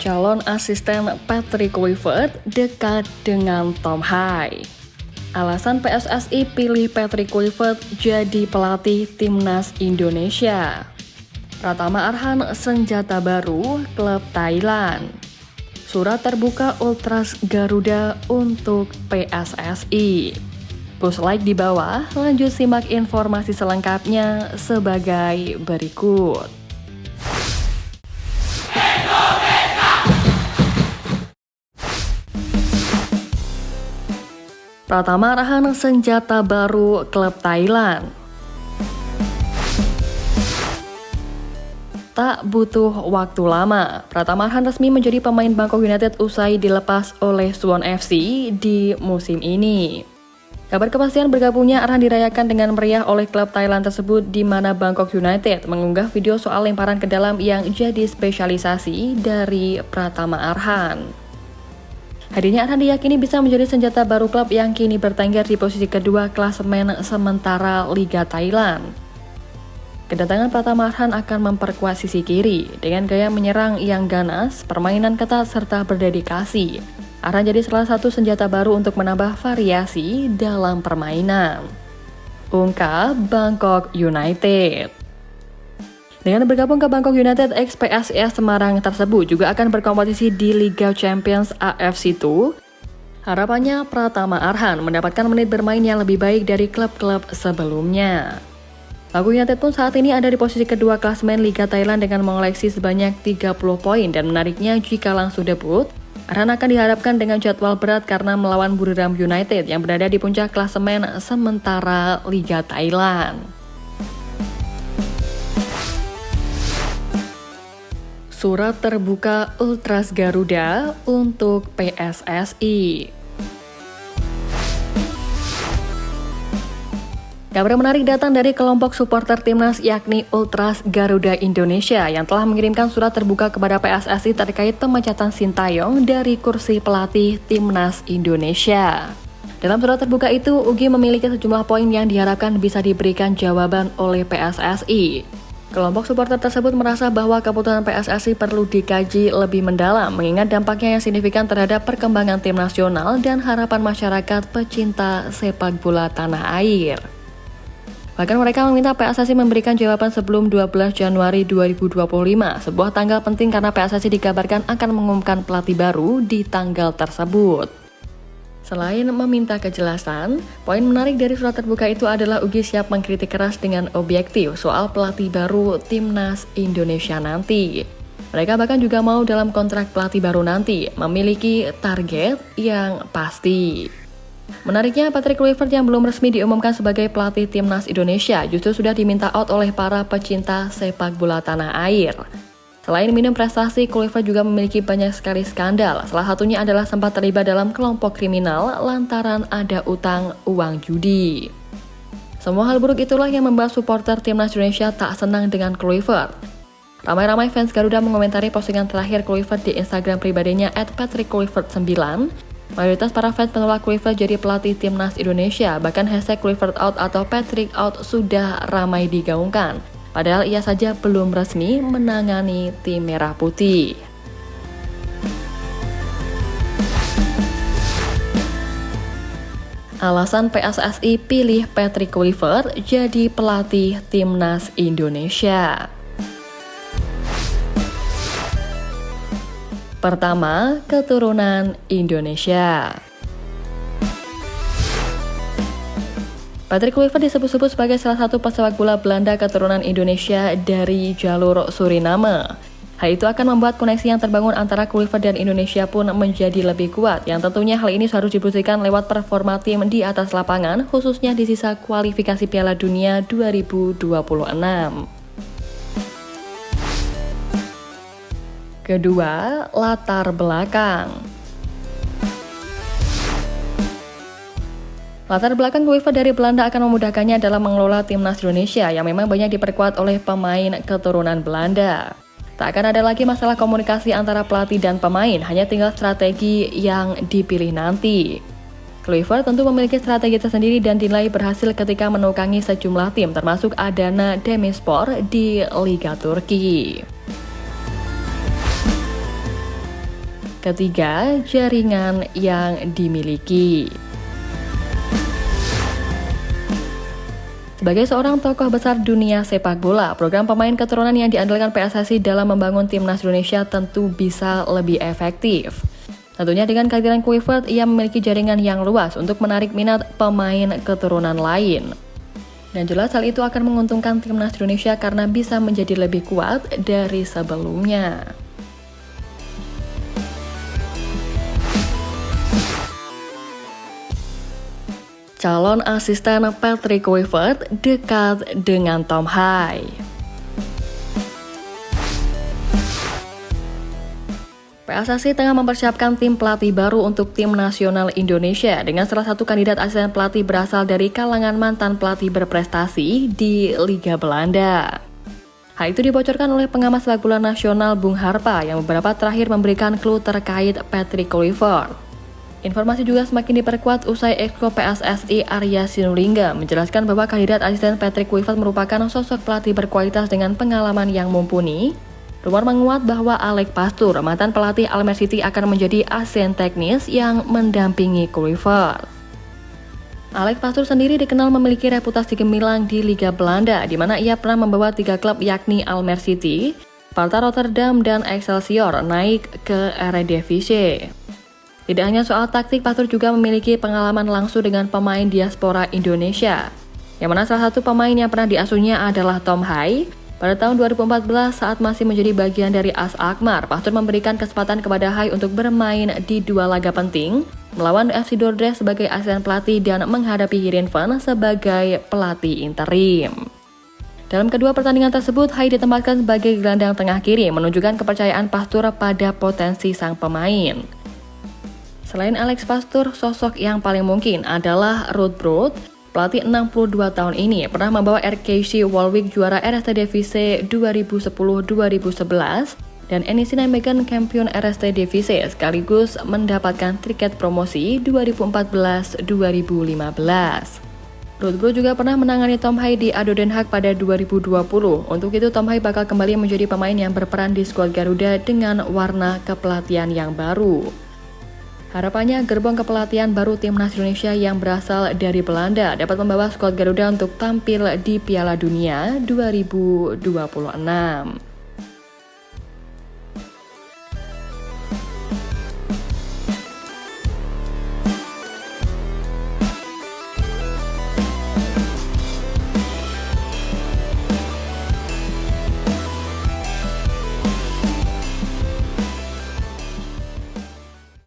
Calon asisten Patrick Kluivert dekat dengan Tom Hai. Alasan PSSI pilih Patrick Kluivert jadi pelatih Timnas Indonesia. Pratama Arhan senjata baru klub Thailand. Surat terbuka Ultras Garuda untuk PSSI. Push like di bawah, lanjut simak informasi selengkapnya sebagai berikut. Pratama Arhan senjata baru klub Thailand. Tak butuh waktu lama, Pratama Arhan resmi menjadi pemain Bangkok United usai dilepas oleh Suwon FC di musim ini. Kabar kepastian bergabungnya Arhan dirayakan dengan meriah oleh klub Thailand tersebut, di mana Bangkok United mengunggah video soal lemparan ke dalam yang jadi spesialisasi dari Pratama Arhan. Hadirnya Arhan diyakini bisa menjadi senjata baru klub yang kini bertengger di posisi kedua klasemen sementara Liga Thailand. Kedatangan Pratama Arhan akan memperkuat sisi kiri dengan gaya menyerang yang ganas, permainan ketat serta berdedikasi. Arhan jadi salah satu senjata baru untuk menambah variasi dalam permainan. Ungkap Bangkok United. Dengan bergabung ke Bangkok United, ex-PSIS Semarang tersebut juga akan berkompetisi di Liga Champions AFC 2. Harapannya Pratama Arhan mendapatkan menit bermain yang lebih baik dari klub-klub sebelumnya. Bangkok United pun saat ini ada di posisi kedua klasemen Liga Thailand dengan mengoleksi sebanyak 30 poin, dan menariknya jika langsung debut, Arhan akan dihadapkan dengan jadwal berat karena melawan Buriram United yang berada di puncak klasemen sementara Liga Thailand. Surat terbuka Ultras Garuda untuk PSSI. Kabar menarik datang dari kelompok supporter Timnas yakni Ultras Garuda Indonesia yang telah mengirimkan surat terbuka kepada PSSI terkait pemecatan Sintayong dari kursi pelatih Timnas Indonesia. Dalam surat terbuka itu, Ugi memiliki sejumlah poin yang diharapkan bisa diberikan jawaban oleh PSSI. Kelompok supporter tersebut merasa bahwa keputusan PSSI perlu dikaji lebih mendalam mengingat dampaknya yang signifikan terhadap perkembangan tim nasional dan harapan masyarakat pecinta sepak bola tanah air. Bahkan mereka meminta PSSI memberikan jawaban sebelum 12 Januari 2025, sebuah tanggal penting karena PSSI dikabarkan akan mengumumkan pelatih baru di tanggal tersebut. Selain meminta kejelasan, poin menarik dari surat terbuka itu adalah Ugi siap mengkritik keras dengan objektif soal pelatih baru Timnas Indonesia nanti. Mereka bahkan juga mau dalam kontrak pelatih baru nanti memiliki target yang pasti. Menariknya, Patrick Kluivert yang belum resmi diumumkan sebagai pelatih Timnas Indonesia justru sudah diminta out oleh para pecinta sepak bola tanah air. Selain minim prestasi, Kluivert juga memiliki banyak sekali skandal. Salah satunya adalah sempat terlibat dalam kelompok kriminal lantaran ada utang uang judi. Semua hal buruk itulah yang membuat supporter Timnas Indonesia tak senang dengan Kluivert. Ramai-ramai fans Garuda mengomentari postingan terakhir Kluivert di Instagram pribadinya @patrickkluivert9. Mayoritas para fans menolak Kluivert jadi pelatih Timnas Indonesia. Bahkan hashtag Kluivert out atau Patrick out sudah ramai digaungkan. Padahal ia saja belum resmi menangani tim Merah Putih. Alasan PSSI pilih Patrick Kluivert jadi pelatih Timnas Indonesia. Pertama, keturunan Indonesia. Patrick Kluivert disebut-sebut sebagai salah satu pesepak bola Belanda keturunan Indonesia dari jalur Suriname. Hal itu akan membuat koneksi yang terbangun antara Kluivert dan Indonesia pun menjadi lebih kuat, yang tentunya hal ini harus dibuktikan lewat performa tim di atas lapangan, khususnya di sisa kualifikasi Piala Dunia 2026. Kedua, latar belakang. Latar belakang Kluivert dari Belanda akan memudahkannya dalam mengelola Timnas Indonesia yang memang banyak diperkuat oleh pemain keturunan Belanda. Tak akan ada lagi masalah komunikasi antara pelatih dan pemain, hanya tinggal strategi yang dipilih nanti. Kluivert tentu memiliki strategi tersendiri dan dinilai berhasil ketika menukangi sejumlah tim termasuk Adana Demirspor di Liga Turki. Ketiga, jaringan yang dimiliki. Sebagai seorang tokoh besar dunia sepak bola, program pemain keturunan yang diandalkan PSSI dalam membangun timnas Indonesia tentu bisa lebih efektif. Tentunya dengan kehadiran Kluivert, ia memiliki jaringan yang luas untuk menarik minat pemain keturunan lain. Dan jelas hal itu akan menguntungkan timnas Indonesia karena bisa menjadi lebih kuat dari sebelumnya. Calon asisten Patrick Kluivert dekat dengan Tom Hai. PSSI tengah mempersiapkan tim pelatih baru untuk tim nasional Indonesia dengan salah satu kandidat asisten pelatih berasal dari kalangan mantan pelatih berprestasi di Liga Belanda. Hal itu dibocorkan oleh pengamat sepak bola nasional Bung Harpa yang beberapa terakhir memberikan clue terkait Patrick Kluivert. Informasi juga semakin diperkuat usai Exco PSSI Arya Sinulinga menjelaskan bahwa kandidat asisten Patrick Kluivert merupakan sosok pelatih berkualitas dengan pengalaman yang mumpuni. Rumor menguat bahwa Alex Pastoor, mantan pelatih Almere City, akan menjadi asisten teknis yang mendampingi Kluivert. Alex Pastoor sendiri dikenal memiliki reputasi gemilang di Liga Belanda, di mana ia pernah membawa 3 klub yakni Almere City, Sparta Rotterdam, dan Excelsior naik ke Eredivisie. Tidak hanya soal taktik, Pastoor juga memiliki pengalaman langsung dengan pemain diaspora Indonesia, yang mana salah satu pemain yang pernah diasuhnya adalah Tom Hai. Pada tahun 2014 saat masih menjadi bagian dari AS Alkmaar, Pastoor memberikan kesempatan kepada Hai untuk bermain di 2 laga penting, melawan FC Dordrecht sebagai asisten pelatih dan menghadapi Heerenveen sebagai pelatih interim. Dalam kedua pertandingan tersebut, Hai ditempatkan sebagai gelandang tengah kiri, menunjukkan kepercayaan Pastoor pada potensi sang pemain. Selain Alex Pastoor, sosok yang paling mungkin adalah Ruud Brood. Pelatih 62 tahun ini pernah membawa RKC Waalwijk juara Eredivisie 2010-2011 dan NEC Nijmegen kampion Eredivisie sekaligus mendapatkan tiket promosi 2014-2015. Ruud Brood juga pernah menangani Tom Hai di ADO Den Haag pada 2020. Untuk itu Tom Hai bakal kembali menjadi pemain yang berperan di skuad Garuda dengan warna kepelatihan yang baru. Harapannya gerbong kepelatihan baru timnas Indonesia yang berasal dari Belanda dapat membawa skuad Garuda untuk tampil di Piala Dunia 2026.